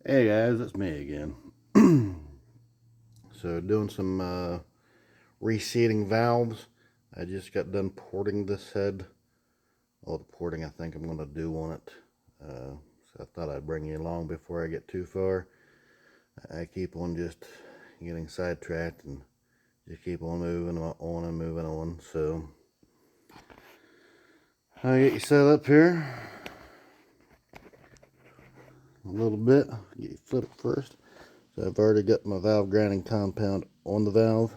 Hey guys, it's me again. So doing some reseating valves. I just got done porting this head. All the porting I think I'm going to do on it. So I thought I'd bring you along before I get too far. I keep on just getting sidetracked and just keep on moving on and moving on. So I'll get you set up here a little bit. Get you flip it first. So I've already got my valve grinding compound on the valve.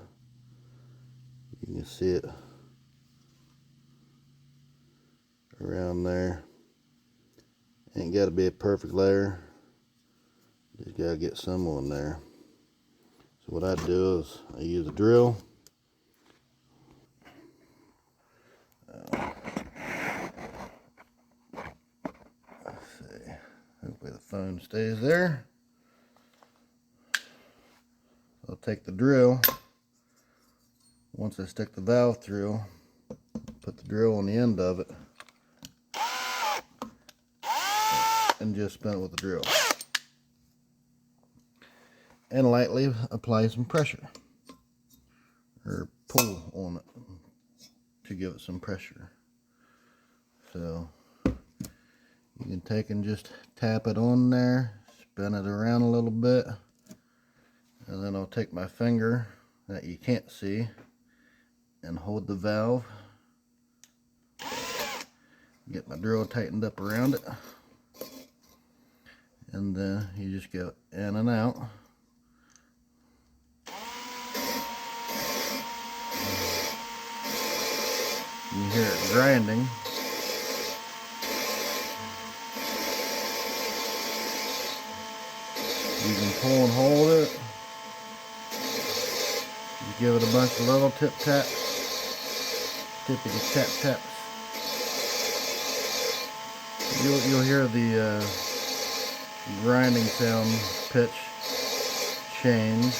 You can see it around there. Ain't got to be a perfect layer, just got to get some on there. So what I do is I use a drill. Let's see, hopefully the phone stays there. I'll take the drill. Once I stick the valve through, put the drill on the end of it and just spin it with the drill. And lightly apply some pressure, or pull on it to give it some pressure. So you can take and just tap it on there, spin it around a little bit, and then I'll take my finger that you can't see and hold the valve. Get my drill tightened up around it, and then you just go in and out. You hear it grinding. You can pull and hold it. You give it a bunch of little tip taps, tippity tap taps. You'll hear the grinding sound pitch change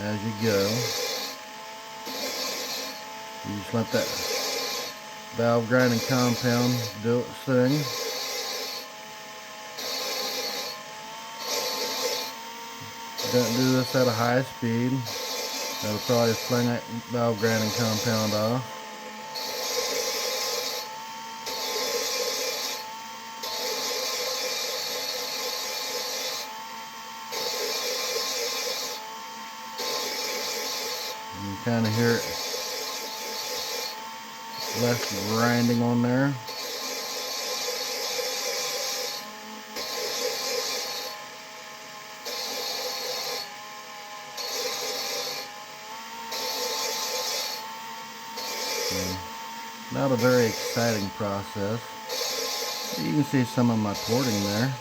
as you go. You just let that valve grinding compound do its thing. Don't do this at a high speed. That'll probably fling that valve grinding compound off. You kind of hear it less grinding on there. Not a very exciting process. You can see some of my porting there.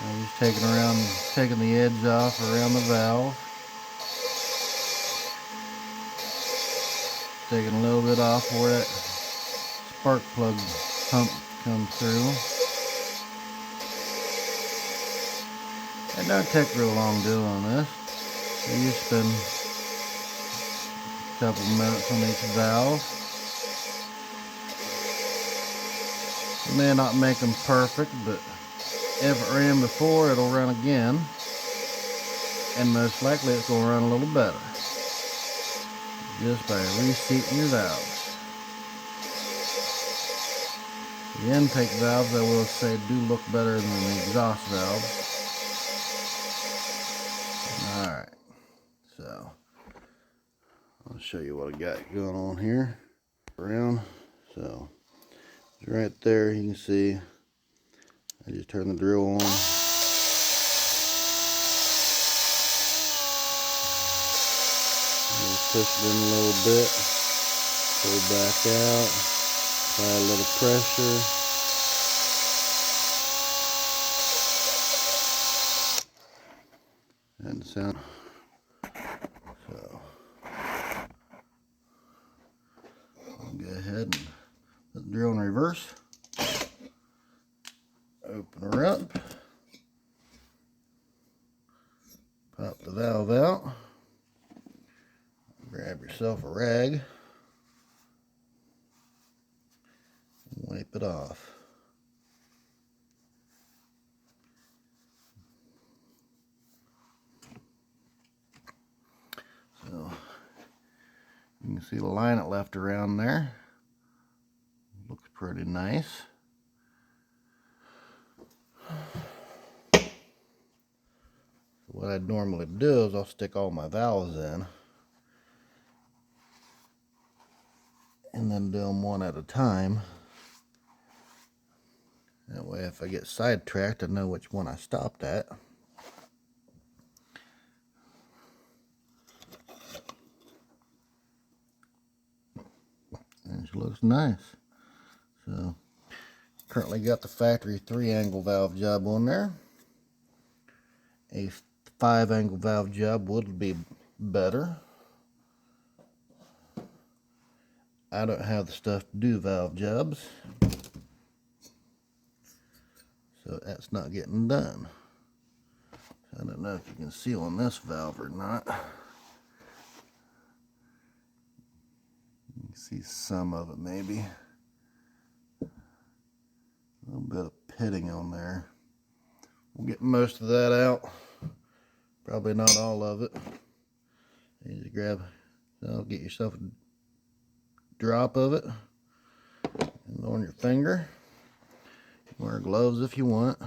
I'm just taking the edge off around the valve. Taking a little bit off where that spark plug pump comes through. It don't take real long doing this. You just spend a couple minutes on each valve. You may not make them perfect, but if it ran before, it'll run again. And most likely it's going to run a little better, just by reseating your valves. The intake valves, I will say, do look better than the exhaust valves. Alright, so I'll show you what I got going on here. Around, so right there you can see I just turn the drill on. Just push it in a little bit, pull back out, apply a little pressure. And the sound. So I'll go ahead and put the drill in reverse. Open her up. Pop the valve out. Grab yourself a rag. wipe it off. So you can see the line it left around there. Looks pretty nice. What I'd normally do is I'll stick all my valves in and then do them one at a time. That way if I get sidetracked, I know which one I stopped at. And it looks nice. So currently got the factory 3-angle valve job on there. A 5-angle valve job would be better. I don't have the stuff to do valve jobs, so that's not getting done. I don't know if you can see on this valve or not. You can see some of it maybe. A little bit of pitting on there. We'll get most of that out. Probably not all of it. You just grab, get yourself a drop of it and on your finger. Wear gloves if you want.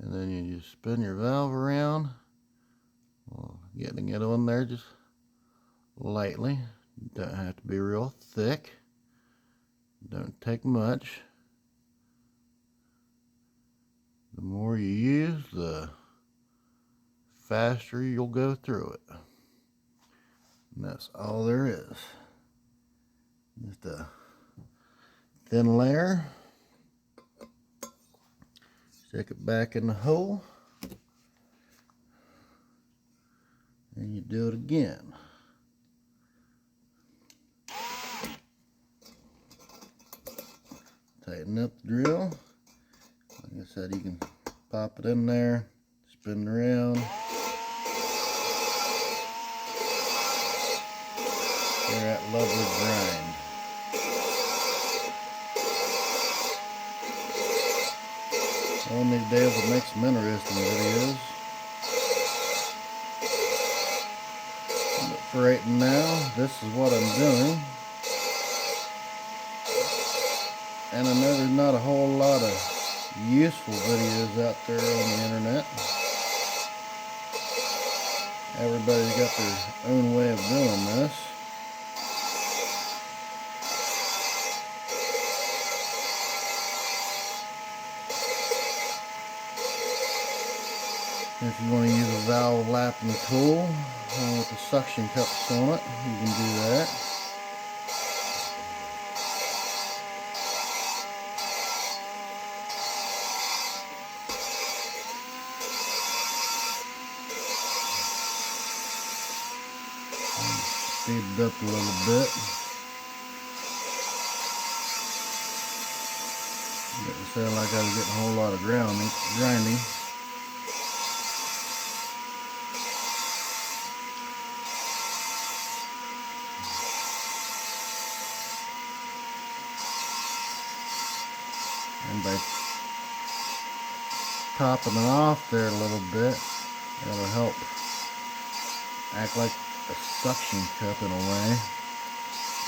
And then you just spin your valve around. Well, getting it on there just lightly. Don't have to be real thick. Don't take much. The more you use, the faster you'll go through it. And that's all there is. Just a thin layer. Stick it back in the hole. And you do it again. Tighten up the drill. Like I said, you can pop it in there, spin it around. Get that lovely grind. One of these days we'll make some interesting videos. But for right now, this is what I'm doing. And I know there's not a whole lot of useful videos out there on the internet. Everybody's got their own way of doing this. If you want to use a valve lapping tool with the suction cups on it, you can do that. Speed it up a little bit. Didn't sound like I was getting a whole lot of grinding. And by topping it off there a little bit, it'll help act like a suction cup in a way.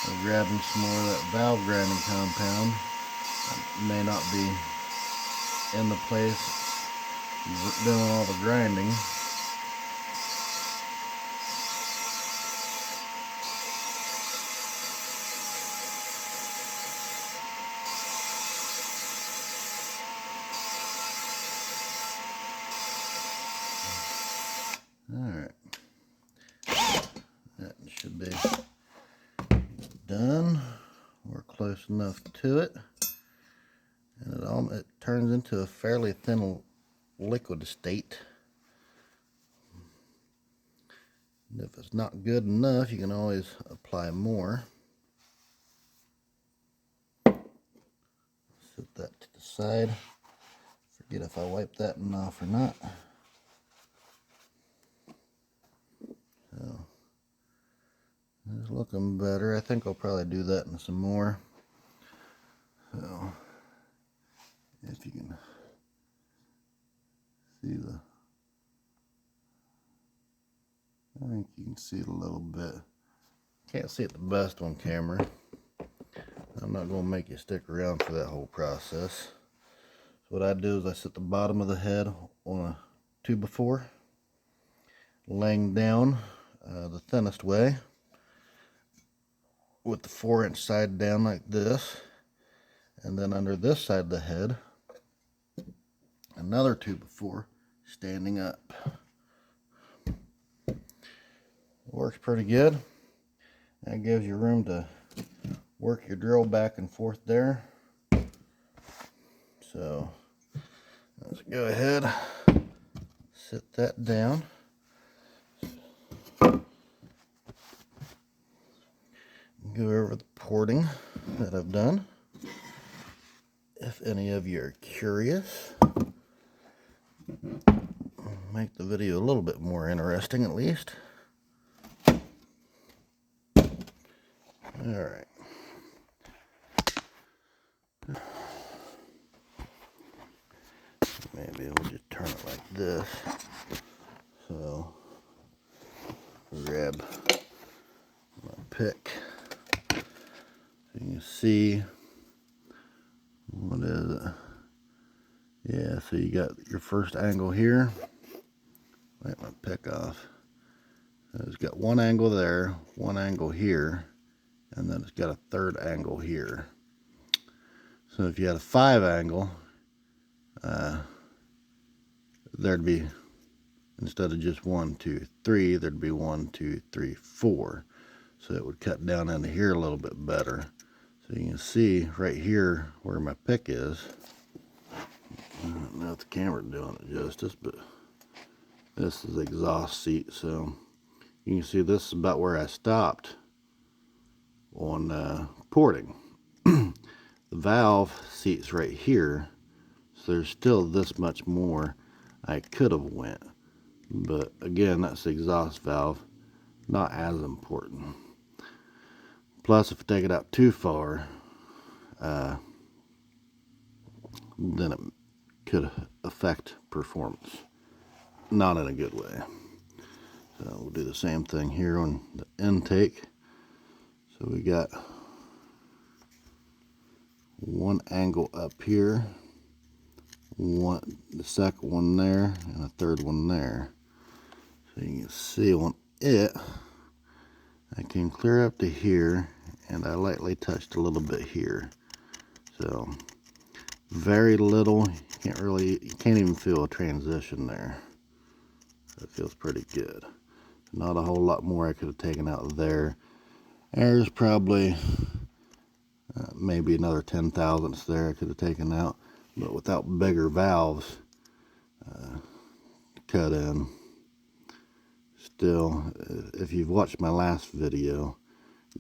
Of grabbing some more of that valve grinding compound that may not be in the place doing all the grinding. Alright, that should be done. We're close enough to it. And it turns into a fairly thin liquid state. And if it's not good enough, you can always apply more. Set that to the side. Forget if I wipe that off or not. So, it's looking better. I think I'll probably do that and some more. So if you can see I think you can see it a little bit. Can't see it the best on camera. I'm not going to make you stick around for that whole process. So what I do is I set the bottom of the head on a 2x4, laying down the thinnest way with the 4-inch side down like this, and then under this side of the head another 2x4 standing up. Works pretty good. That gives you room to work your drill back and forth there. So let's go ahead, sit that down. Go over the porting that I've done. If any of you are curious, make the video a little bit more interesting at least. Alright. Maybe we'll just turn it like this. So, grab my pick. So you can see, what is it? Yeah, so you got your first angle here. Wipe my pick off. So it's got one angle there, one angle here, and then it's got a third angle here. So if you had a 5 angle, there'd be, instead of just 1, 2, 3, there'd be 1, 2, 3, 4. So it would cut down into here a little bit better. So you can see right here where my pick is. I don't know if the camera's doing it justice, but this is the exhaust seat. So you can see this is about where I stopped on porting. The valve seat's right here, so there's still this much more I could have went, but again, that's the exhaust valve, not as important. Plus, if I take it out too far, then it could affect performance, not in a good way. So we'll do the same thing here on the intake. So we got one angle up here, the second one there, and a third one there. So you can see on it, I came clear up to here, and I lightly touched a little bit here. So very little. You can't even feel a transition there. It feels pretty good. Not a whole lot more I could have taken out there. There's probably maybe another 10 thousandths there I could have taken out, but without bigger valves cut in. Still, if you've watched my last video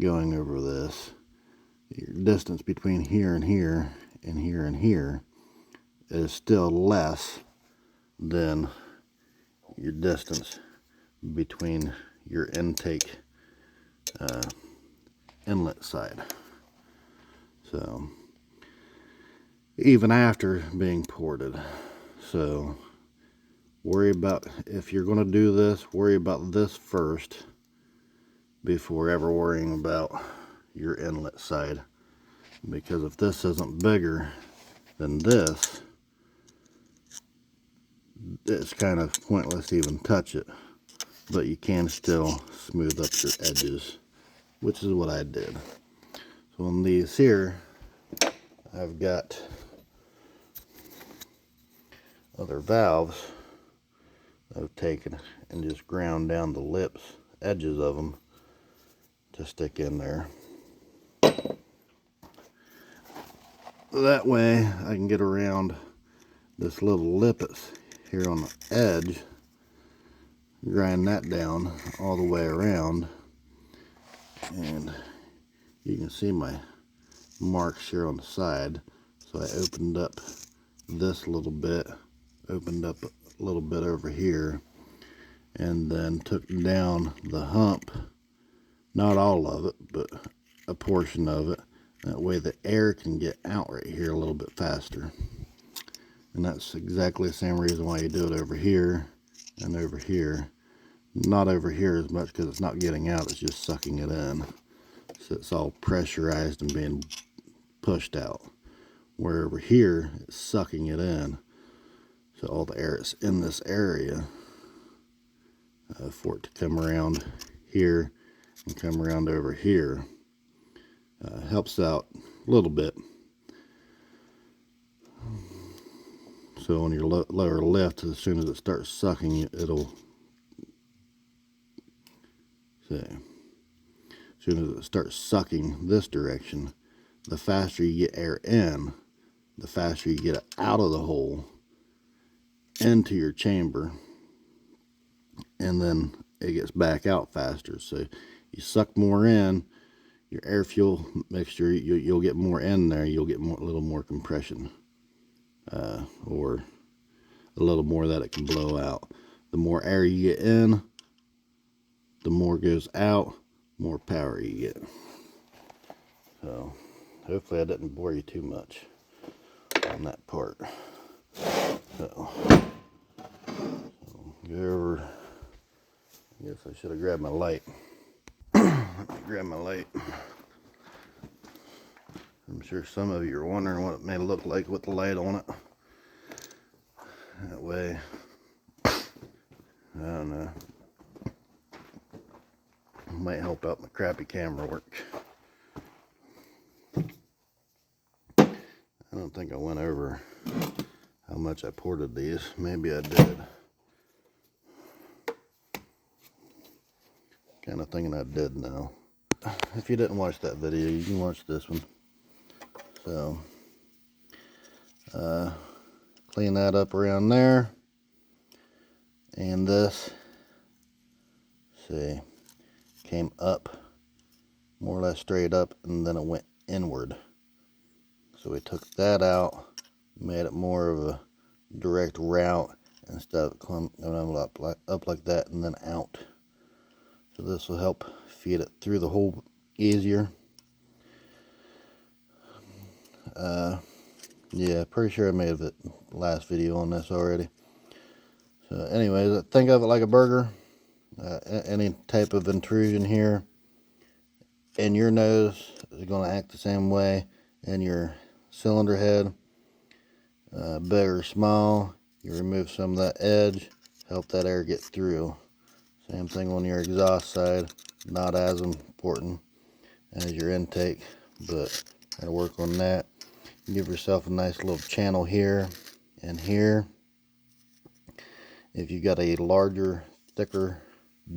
going over this, your distance between here and here and here and here is still less than your distance between your intake inlet side. So even after being ported, so worry about, if you're going to do this, worry about this first before ever worrying about your inlet side, because if this isn't bigger than this, it's kind of pointless to even touch it, but you can still smooth up your edges, which is what I did. So on these here, I've got other valves I've taken and just ground down the lips, edges of them to stick in there. That way I can get around this little lip that's here on the edge, grind that down all the way around, and you can see my marks here on the side. So I opened up this little bit, opened up a little bit over here, and then took down the hump, not all of it, but a portion of it, That way the air can get out right here a little bit faster. And that's exactly the same reason why you do it over here and over here. Not over here as much because it's not getting out, it's just sucking it in. So it's all pressurized and being pushed out. Where over here, it's sucking it in. So all the air is in this area for it to come around here and come around over here. Helps out a little bit. So on your lower left, as soon as it starts sucking, it'll see. As soon as it starts sucking this direction, the faster you get air in, the faster you get it out of the hole into your chamber, and then it gets back out faster. So you suck more in, your air fuel mixture, you'll get more in there, you'll get a little more compression, or a little more that it can blow out. The more air you get in, the more goes out, more power you get. So hopefully I didn't bore you too much on that part. So go over. I guess I should have grabbed my light. Let me grab my light. I'm sure some of you are wondering what it may look like with the light on it. That way, I don't know, it might help out my crappy camera work. I don't think I went over how much I ported these. Maybe I did. Kind of thinking I did now. If you didn't watch that video, you can watch this one. So, clean that up around there. And this, see, came up, more or less straight up, and then it went inward. So we took that out, made it more of a direct route instead of coming up like that and then out. So this will help feed it through the hole easier. Yeah, pretty sure I made the last video on this already. So anyways, think of it like a burger. Any type of intrusion here in your nose is going to act the same way in your cylinder head. Big or small, you remove some of that edge, help that air get through. Same thing on your exhaust side, not as important as your intake, but I work on that. Give yourself a nice little channel here and here. If you got a larger, thicker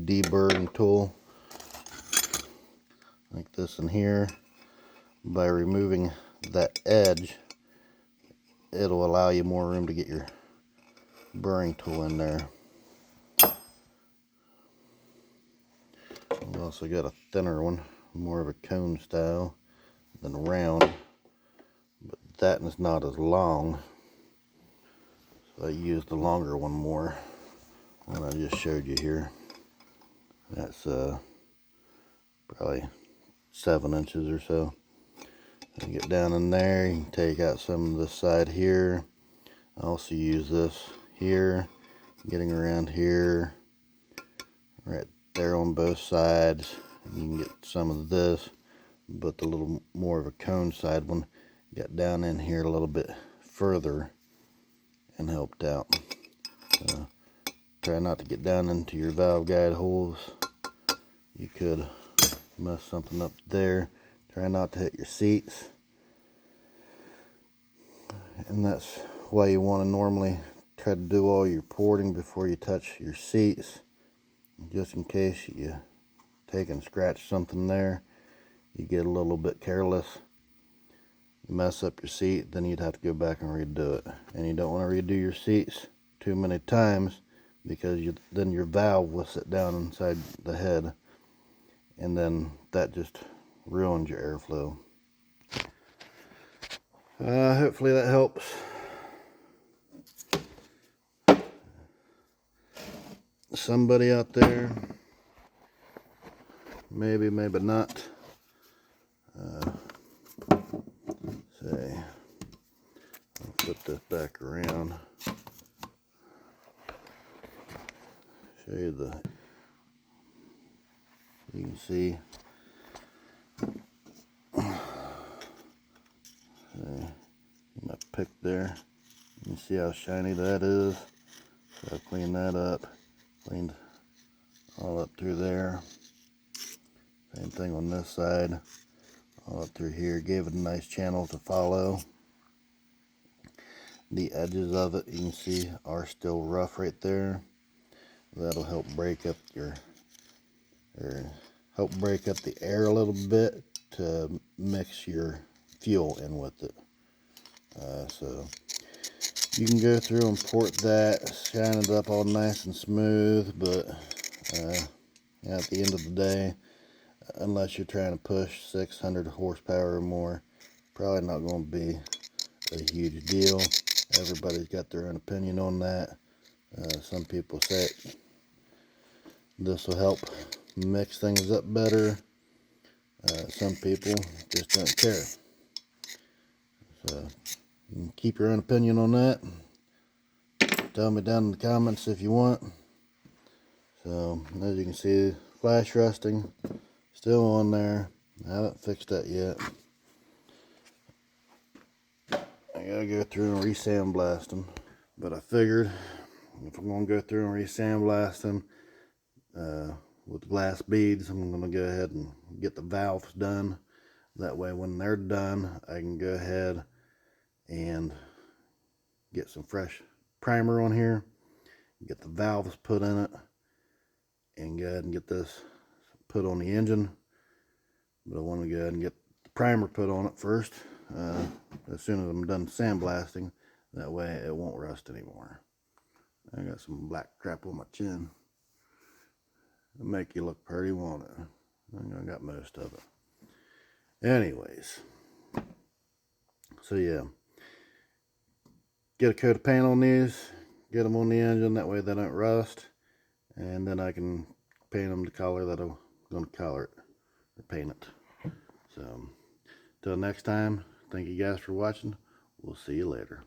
deburring tool like this in here, by removing that edge, it'll allow you more room to get your burring tool in there. We've also got a thinner one, more of a cone style than round, but that is not as long, so I used the longer one more than I just showed you here. That's probably 7 inches or so. You get down in there, you can take out some of this side here. I also use this here, getting around here, right there on both sides. You can get some of this, but the little more of a cone side one got down in here a little bit further and helped out. Try not to get down into your valve guide holes. You could mess something up there. Try not to hit your seats. And that's why you want to normally try to do all your porting before you touch your seats, just in case you take and scratch something there, you get a little bit careless, you mess up your seat, then you'd have to go back and redo it. And you don't want to redo your seats too many times, because then your valve will sit down inside the head, and then that just ruins your airflow. Hopefully that helps. Somebody out there, maybe not. flip this back around. Show you you can see. My pick there. You can see how shiny that is. So I'll clean that up. Cleaned all up through there. Same thing on this side. All up through here. Gave it a nice channel to follow. The edges of it, you can see, are still rough right there. That'll help break up help break up the air a little bit to mix your fuel in with it. So you can go through and port that, shine it up all nice and smooth, but at the end of the day, unless you're trying to push 600 horsepower or more, probably not going to be a huge deal. Everybody's got their own opinion on that. Some people say this will help mix things up better. Some people just don't care. So you can keep your own opinion on that. Tell me down in the comments if you want. So as you can see, flash rusting still on there. I haven't fixed that yet. I gotta go through and re-sandblast them. But I figured if I'm gonna go through and re-sandblast them with glass beads, I'm gonna go ahead and get the valves done. That way when they're done, I can go ahead and get some fresh primer on here, get the valves put in it, and go ahead and get this put on the engine. But I want to go ahead and get the primer put on it first, as soon as I'm done sandblasting. That way it won't rust anymore. I got some black crap on my chin. It'll make you look pretty, won't it? I think I got most of it. Anyways, so yeah, get a coat of paint on these, get them on the engine, that way they don't rust, and then I can paint them the color that I'm going to color it, or paint it. So, till next time, thank you guys for watching. We'll see you later.